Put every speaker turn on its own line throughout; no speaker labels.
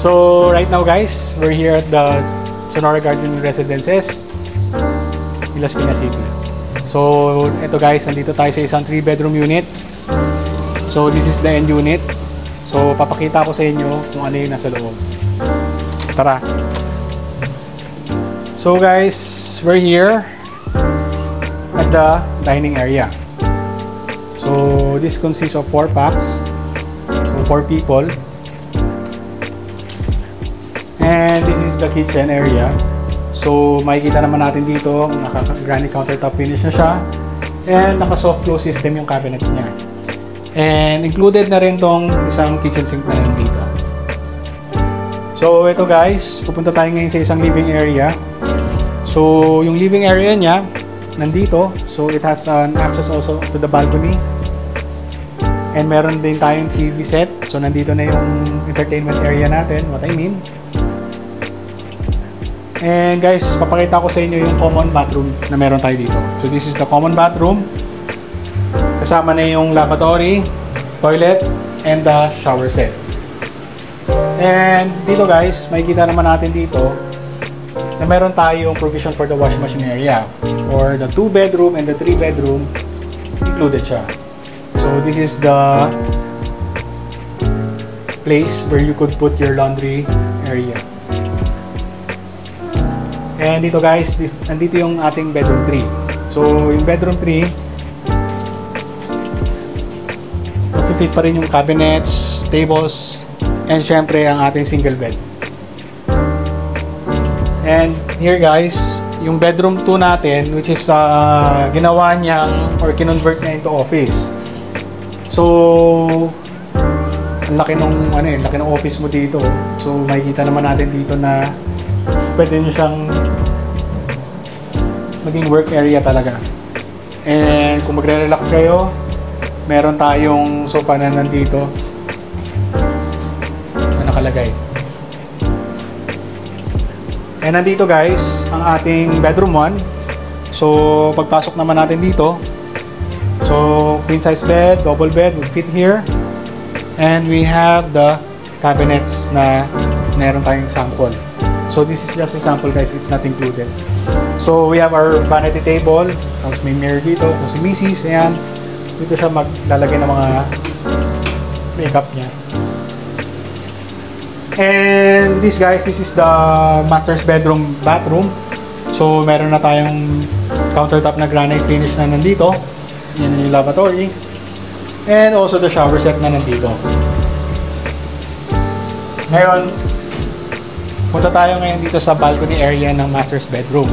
So right now guys, we're here at the Sonora Garden Residences, Las Piñas City. So ito guys, nandito tayo sa isang 3-bedroom unit. So this is the end unit. So papakita ko sa inyo kung ano yung nasa loob. Tara! So guys, we're here at the dining area. So this consists of 4 packs, so 4 people. And this is the kitchen area. So makikita naman natin dito, naka-granite countertop finish na siya. And naka-soft close system yung cabinets niya. And included na rin tong isang kitchen sink na nandito. So ito guys, pupunta tayo ngayon sa isang living area. So yung living area niya, nandito. So it has an access also to the balcony. And meron din tayong TV set. So nandito na yung entertainment area natin, what I mean. And guys, papakita ko sa inyo yung common bathroom na meron tayo dito. So this is the common bathroom. Kasama na yung lavatory, toilet, and the shower set. And dito guys, makikita naman natin dito na meron tayong provision for the washing machine area. For the 2-bedroom and the 3-bedroom, included siya. So this is the place where you could put your laundry area. And dito guys, nandito yung ating bedroom 3. So yung bedroom 3, mag-fit pa rin yung cabinets, tables, and syempre ang ating single bed. And here guys, yung bedroom 2 natin, which is ginawa niyang or kinonvert niya into office. So ang laki nung laki ng office mo dito. So makikita naman natin dito na pwede nyo siyang maging work area talaga. And kung magre-relax kayo, meron tayong sofa na nandito na nakalagay. And nandito guys, ang ating bedroom 1. So pagpasok naman natin dito, so queen size bed, double bed would fit here. And we have the cabinets na meron tayong sample. So this is just a sample guys, it's not included. So we have our vanity table, tapos may mirror dito, kung si Mrs. Ayan, dito siya maglalagay ng mga makeup niya. And this guys, this is the master's bedroom bathroom. So meron na tayong countertop na granite finish na nandito. Yan yung lavatory. And also the shower set na nandito. Ngayon, punta tayo ngayon dito sa balcony area ng master's bedroom.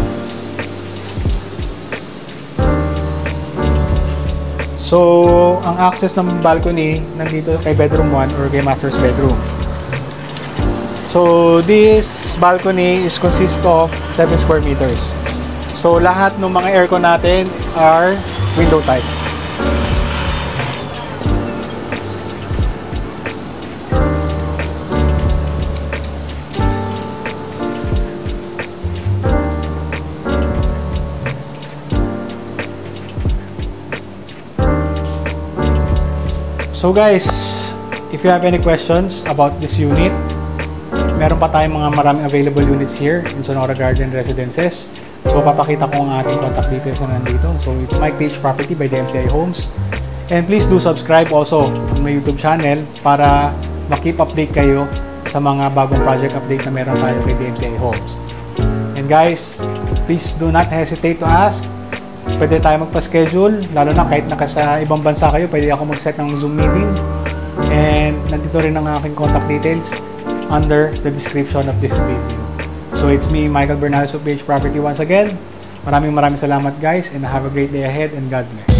So, ang access ng balcony nandito kay bedroom 1 or kay master's bedroom. So, this balcony is consist of 7 square meters. So, lahat ng mga aircon natin are window type. So guys, if you have any questions about this unit, meron pa tayong maraming available units here in Sonora Garden Residences. So papakita ko ang ating contact details na nandito. So it's Mike Page Property by DMCI Homes. And please do subscribe also on my YouTube channel para makip update kayo sa mga bagong project update na meron tayo kay DMCI Homes. And guys, please do not hesitate to ask. Pwede tayo magpa-schedule, lalo na kahit nasa ibang bansa kayo, pwede ako mag-set ng Zoom meeting. And nandito rin ang aking contact details under the description of this video. So it's me, Michael Bernales of Page Property once again. Maraming salamat guys, and have a great day ahead, and God bless.